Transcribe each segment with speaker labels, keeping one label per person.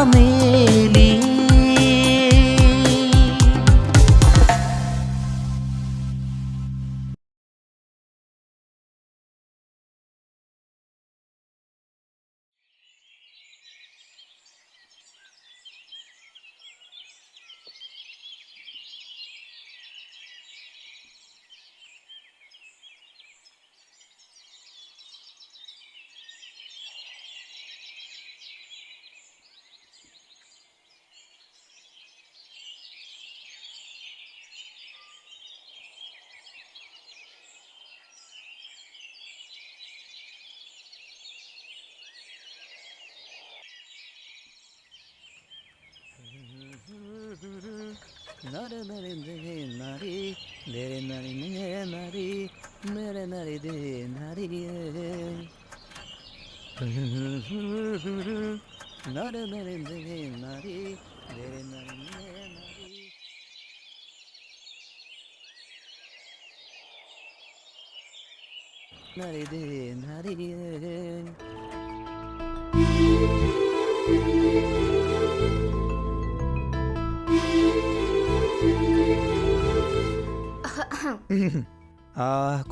Speaker 1: চামেলি নারে নারে দে নারী দেরে নারী নে নারী মেরে নারী দে নারী নারে নারে দে নারী দেরে নারী নে নারী নারী দে নারী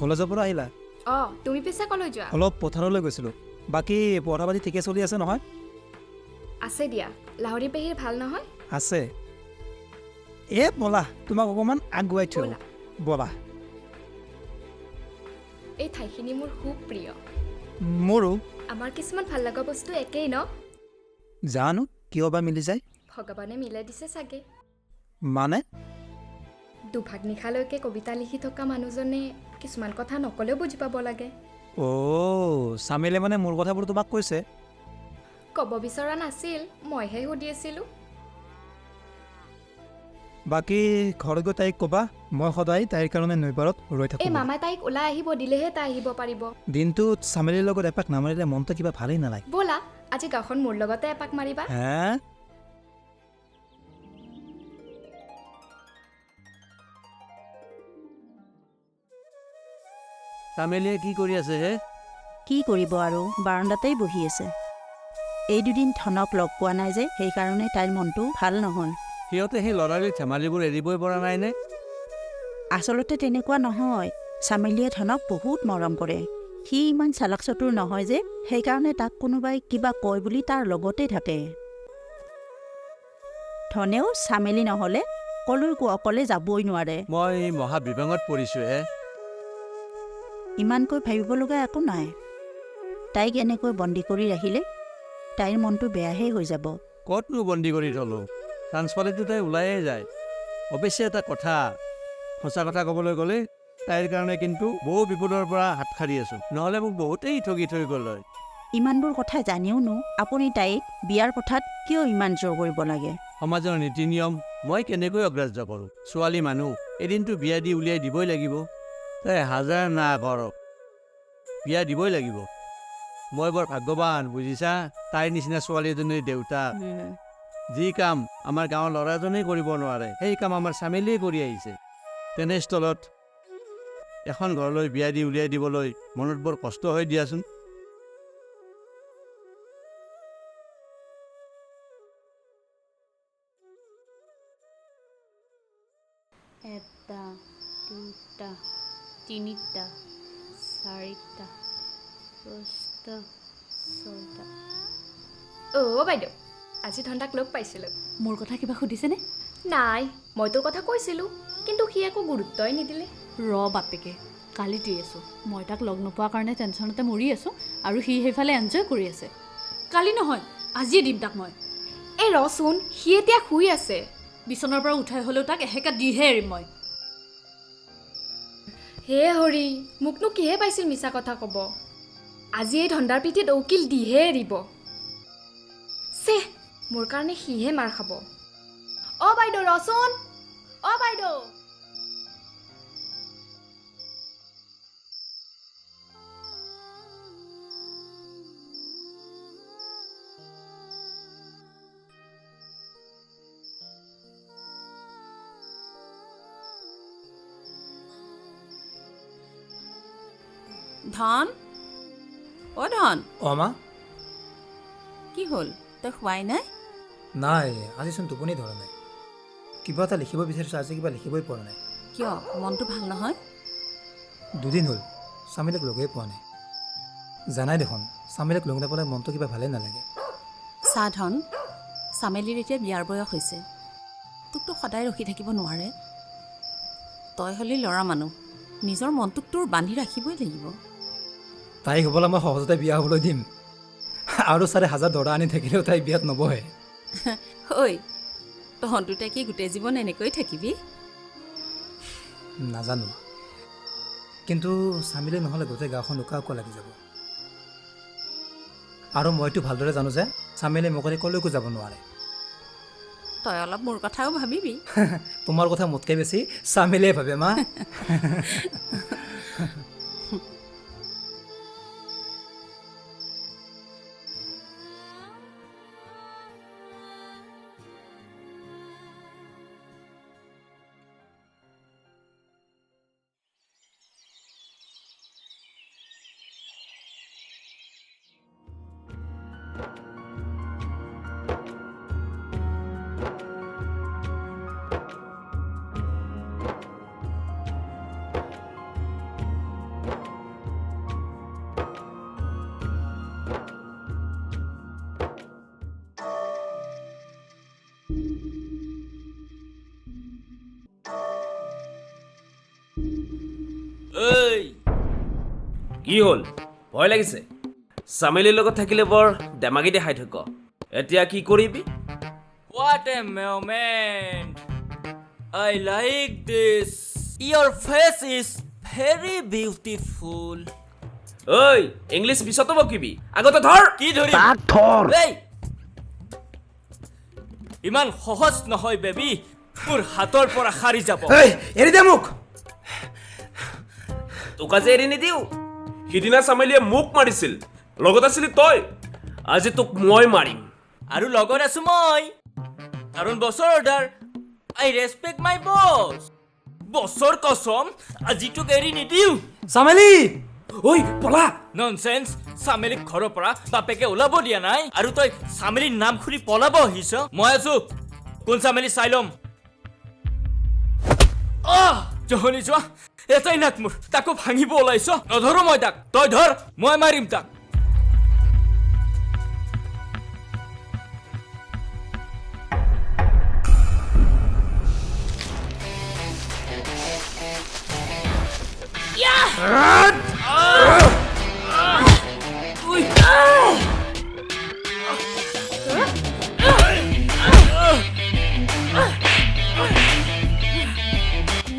Speaker 1: কলেজৰ পৰা আহিলা?
Speaker 2: তুমি পিছে কলৈ যোৱা?
Speaker 1: অলপ পথাৰলৈ গৈছিলোঁ। বাকী পঢ়া পাতি ঠিকে চলি আছে নহয়?
Speaker 2: আছে দিয়া। লাহৰী পেহীৰ ভাল নহয়?
Speaker 1: আছে। ব'লা তোমাক অকণমান আগুৱাই থওঁ। ব'লা।
Speaker 2: এই ঠাইখিনি মোৰ খুব প্ৰিয়।
Speaker 1: মোৰো।
Speaker 2: আমাৰ কিছুমান ভাল লগা বস্তু একেই ন?
Speaker 1: জানো কিয় বা মিলি যায়।
Speaker 2: ভগৱানে মিলাই দিছে চাগে।
Speaker 1: মানে?
Speaker 2: দুভাগ নিশালৈকে কবিতা লিখি থকা মানুহজনে কিছুমান কথা নকলেও বুজি পাব লাগে।
Speaker 1: চামিলে মানে মোৰ কথাবোৰ তোমাক কৈছে?
Speaker 2: ক'ব বিচৰা নাছিল, মইহে সুধি আছিলোঁ।
Speaker 1: বাকী ঘৰত গৈ তাইক ক'বা মই সদায় তাইৰ কাৰণে নৈপাৰত ৰৈ থাকোঁ।
Speaker 2: এই মামাই তাইক ওলাই আহিব দিলেহে তাই আহিব পাৰিব।
Speaker 1: দিনটোত চামিলিৰ লগত এপাক নামাৰিলে মনটো কিবা ভালেই নালাগে।
Speaker 2: ব'লা আজি গাঁওখন মোৰ লগতে এপাক মাৰিবা।
Speaker 1: হে? চামেলিয়ে কি কৰি আছে হে?
Speaker 3: কি কৰিব আৰু বাৰাণ্ডাতেই বহি আছে। এই দুদিন ধনক লগ পোৱা নাই যে সেইকাৰণে তাইৰ মনটো ভাল নহয়।
Speaker 1: সিহঁতে সেই ল'ৰালিৰ ধেমালিবোৰ এৰিবই পৰা নাইনে?
Speaker 3: আচলতে তেনেকুৱা নহয়। চামেলিয়ে ধনক বহুত মৰম কৰে। সি ইমান চালাক চতুৰ নহয় যে সেইকাৰণে তাক কোনোবাই কিবা কয় বুলি তাৰ লগতে থাকে। ধনেও চামেলি নহ'লে কলৈকো অকলে যাবই নোৱাৰে।
Speaker 1: মই মহাবিভাঙত পৰিছোঁ হে।
Speaker 3: ইমানকৈ ভাবিব লগা একো নাই। তাইক এনেকৈ বন্দী কৰি ৰাখিলে তাইৰ মনটো বেয়াহে হৈ যাব।
Speaker 1: ক'তনো বন্দী কৰি থলোঁ? চান্স পালেতো তাই ওলাইয়ে যায়। অৱশ্যে এটা কথা, সঁচা কথা ক'বলৈ গ'লে তাইৰ কাৰণে কিন্তু বহু বিপদৰ পৰা হাত সাৰি আছোঁ। নহ'লে মোক বহুতেই ঠগি থৈ গ'ল হয়।
Speaker 3: ইমানবোৰ কথা জানিওনো আপুনি তাইক বিয়াৰ কথাত কিয় ইমান জোৰ কৰিব লাগে?
Speaker 1: সমাজৰ নীতি নিয়ম মই কেনেকৈ অগ্ৰাহ্য কৰোঁ? ছোৱালী মানুহ এদিনটো বিয়া দি উলিয়াই দিবই লাগিব। তাই হাজাৰ না কৰক বিয়া দিবই লাগিব। মই বৰ ভাগ্যৱান বুজিছা, তাইৰ নিচিনা ছোৱালী এজনীৰ দেউতাক। যি কাম আমাৰ গাঁৱৰ ল'ৰাজনেই কৰিব নোৱাৰে সেই কাম আমাৰ চামেলিয়ে কৰি আহিছে। তেনেস্থলত এখন ঘৰলৈ বিয়া দি উলিয়াই দিবলৈ মনত বৰ কষ্ট হয় দিয়াচোন।
Speaker 4: এটা, দুটা, তিনিটা, চাৰিটা, পাঁচটা, ছয়টা।
Speaker 2: বাইদেউ আজি ধনতাক লগ পাইছিলোঁ।
Speaker 4: মোৰ কথা কিবা সুধিছেনে?
Speaker 2: নাই, মই তোৰ কথা কৈছিলোঁ, কিন্তু সি একো গুৰুত্বই নিদিলে।
Speaker 4: বাপেকে কালি দি আছোঁ। মই তাক লগ নোপোৱাৰ কাৰণে টেনশ্যনতে মৰি আছোঁ আৰু সি সেইফালে এনজয় কৰি আছে। কালি নহয় আজিয়ে দিম তাক মই।
Speaker 2: ৰচোন, সি এতিয়া শুই আছে।
Speaker 4: বিচনাৰ পৰা উঠাই হ'লেও তাক এসেকা দিহে এৰিম মই।
Speaker 2: হে হৰি, মোকনো কিহে পাইছিল মিছা কথা ক'ব? আজি এই ধন্দাৰ পিঠিত উকিল দিহে এৰিব। মোৰ কাৰণে সিহে মাৰ খাব। বাইদেউ ৰচোন, বাইদেউ।
Speaker 5: ধন, ধন।
Speaker 1: মা
Speaker 5: কি হ'ল? তই খোৱাই নাই? নাই আজিচোন টোপনি ধৰা নাই কিবা এটা লিখিব বিচাৰিছোঁ আজি কিবা লিখিবই পৰা নাই
Speaker 3: কিয় মনটো ভাল নহয়?
Speaker 5: 2 দিন হ'ল চামিলক লগেই পোৱা নাই জানাই দেখোন চামিলক লগ নাপালে মনটো কিবা ভালেই নালাগে
Speaker 3: চাধন চামেলিৰ এতিয়া বিয়াৰ বয়স হৈছে তোকতো সদায় ৰখি থাকিব নোৱাৰে তই হ'লি ল'ৰা মানুহ নিজৰ মনটোক তোৰ বান্ধি ৰাখিবই লাগিব
Speaker 5: তাইক হ'বলৈ মই সহজতে বিয়া হ'বলৈ দিম আৰু 4,000 দৰা আনি থাকিলেও তাই বিয়াত নবহে
Speaker 3: ঐ তহঁত দুটাই কি গোটেই জীৱন এনেকৈ থাকিবি
Speaker 5: নাজানো কিন্তু চামিলে নহ'লে গোটেই গাঁওখন উকা উকা লাগি যাব আৰু মইতো ভালদৰে জানো যে চামিলে মোক ক'লৈকো যাব নোৱাৰে
Speaker 3: তই অলপ মোৰ কথাও ভাবিবি
Speaker 5: তোমাৰ কথা মোতকৈ বেছি চামিলে ভাবে মা
Speaker 6: ঐ কি হ'ল ভয় লাগিছে চামেলিৰ লগত থাকিলে বৰ ডেমাগি দেখাই থাক এতিয়া কি কৰিবি
Speaker 7: What a moment! I like this. Your face is very beautiful.
Speaker 6: ঐ ইংলিছ পিছতো বকিবি আগতে ধৰ
Speaker 7: কি ধৰি তাক ধৰ এই ইমান সহজ নহয় বেবি মোৰ হাতৰ পৰা খাৰি যাব
Speaker 5: এৰি দে মোক
Speaker 6: তোক আজি এৰি নিদিওঁ সিদিনা চামেলিয়ে মোক মাৰিছিল লগত আছিলি তই আজি তোক মই মাৰিম
Speaker 7: আৰু লগত আছো মই কাৰণ বছৰ অৰ্ডাৰ আই ৰেছপেক্ট মাই বছ বছৰ কসম আজি তোক এৰি নিদিওঁ
Speaker 5: চামেলি
Speaker 6: ঐ পলা
Speaker 7: ননসেন্স চামেলিক ঘৰৰ পৰা বাপেকে ওলাব দিয়া নাই আৰু তই চামেলিৰ নাম খুলি পলাব আহিছ মই আছো কোন চামেলি চাই ল'ম জহনি যোৱা এটাই নাক মোৰ তাকো ভাঙিব ওলাইছ নধৰো মই তাক তই ধৰ মই মাৰিম তাক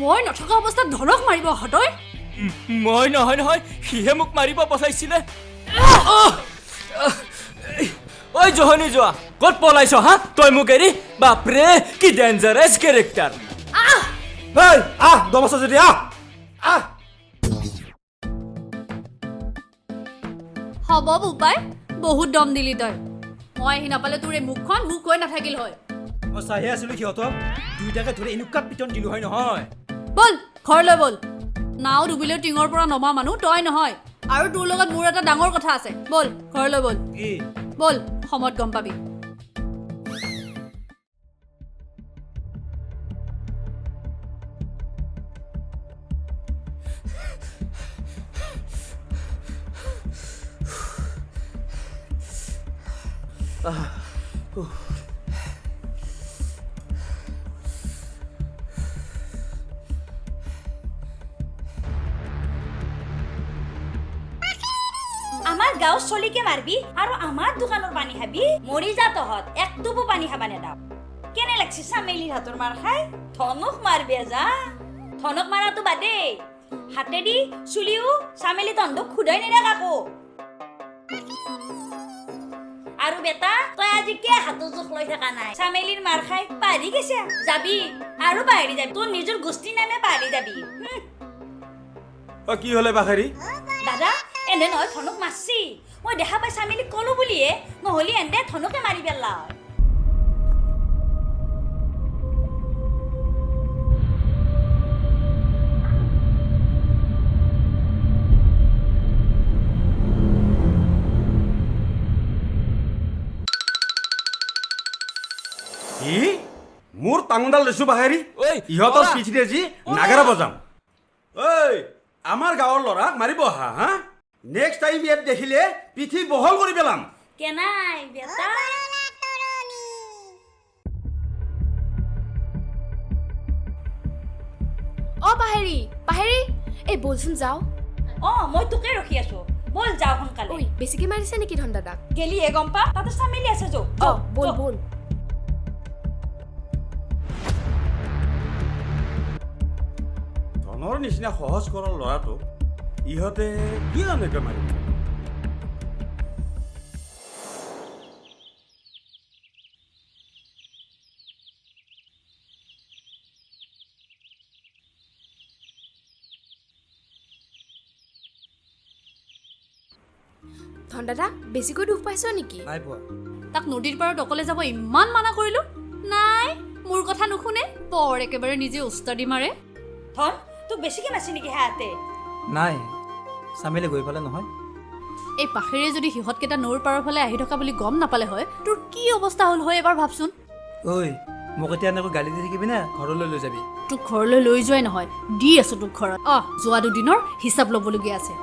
Speaker 4: মই নথকা অৱস্থাত ধনক মাৰিব হতই
Speaker 7: মই নহয় নহয় সিহে মোক মাৰিব পঠাইছিলে ঐ জহনি যোৱা ক'ত পলাইছ হা তই মোক এৰি বাপৰে কি ডেঞ্জাৰাছ কেৰেক্টাৰ
Speaker 5: দম আছে যদি
Speaker 4: হ'ব বোপাই বহুত দম দিলি তই মই আহি নাপালে তোৰ এই মুখখন মুখ হৈ নাথাকিল হয়
Speaker 5: মই চাহে আছিলো সিহঁতক দুইটাকে ধৰি এনেকুৱা পিটন দিলো হয় নহয়
Speaker 4: বল ঘৰলৈ বল নাও ডুবিলেও টিঙৰ পৰা নমা মানুহ তই নহয় আৰু তোৰ লগত মোৰ এটা ডাঙৰ কথা আছে বল ঘৰলৈ বল
Speaker 5: কি
Speaker 4: বল সময়ত গম পাবি
Speaker 8: আমার গাঁও চলিকে মারবি আর আমার দোকানের পানি খাবি মরি যা তহত এক টুপু পানি খাবা নেদাও কেনে লাগছে চামেলির হাতর মার খাই ধনক মারবে যা ধনক মারাতো বাদে হাতেদি চুলিও চামেলি তন্দক খুদাই নিনা কাকো আৰু বেটা তই আজি কে হাত জোখ লৈ থাকা নাই চামেলিৰ মাৰ খাই পাৰি গেছে যাবি আৰু পাহৰি যাবি তোৰ নিজৰ গোষ্ঠী নামে পাহৰি যাবি
Speaker 6: কি হলে বাখাৰী
Speaker 8: দাদা এনে নহয় ধনক মাৰছি মই দেখা পাই চামেলি কলো বুলিয়ে নহলি এনে ধনকে মাৰি পেলা
Speaker 9: কি মোৰ টাঙোনডাল লৈছো বাহেৰি
Speaker 7: ঐ,
Speaker 9: ইহঁতৰ
Speaker 7: ল'ৰা।
Speaker 9: পিঠিতে যি নাগাৰা বজাম ঐ আমাৰ গাঁৱৰ ল'ৰাক মাৰিব অহা হা নেক্সট টাইম ইয়াত দেখিলে পিঠি বহল কৰি পেলাম
Speaker 8: কেনাই বেটা
Speaker 2: অ পাহেৰি পাহেৰি এই বলচোন যাওঁ
Speaker 8: মই তোকে ৰখি আছো বল যাওঁ সোনকালে
Speaker 2: ঐ বেছিকে মাৰিছে নেকি ধন দাদাক
Speaker 8: গেলিহে গম পা তাতে চামেলি আছে যো
Speaker 2: অ বল বল
Speaker 9: ধনৰ নিচিনা সহজ সৰল ল'ৰাটোক ইহঁতে কি এনেকৈ মাৰিব
Speaker 2: ধন দাদা বেছিকৈ দুখ পাইছ নেকি
Speaker 5: নাই পোৱা
Speaker 4: তাক নদীৰ পাৰত অকলে যাব ইমান মানা কৰিলোঁ নাই মোৰ কথা নুশুনে বৰ একেবাৰে নিজে উস্তাদি মাৰে
Speaker 8: ধন তোক বেছিকে মাছি নেকি হাতে
Speaker 5: নাই চামেলি গৈ পালে নহয়
Speaker 4: এই পাখেৰে যদি সিহঁতকেইটা নৈৰ পাৰৰ ফালে আহি থকা বুলি গম নাপালে হয় তোৰ কি অৱস্থা হ'ল হয় এবাৰ ভাবচোন
Speaker 5: ঐ মোক এতিয়া এনেকৈ গালি দি থাকিবি না ঘৰলৈ লৈ যাবি
Speaker 4: তোক ঘৰলৈ লৈ যোৱাই নহয় দি আছো তোক ঘৰত যোৱা দুদিনৰ হিচাপ ল'বলগীয়া আছে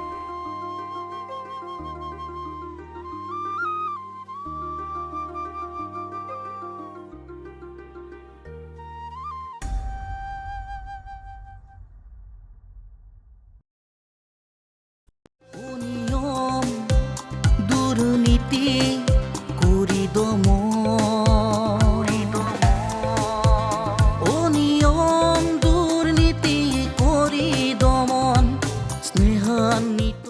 Speaker 10: নিয়ম দুৰ্নীতি কৰি অনিয়ম দুৰ্নীতি কৰি দমন স্নেহান্বিত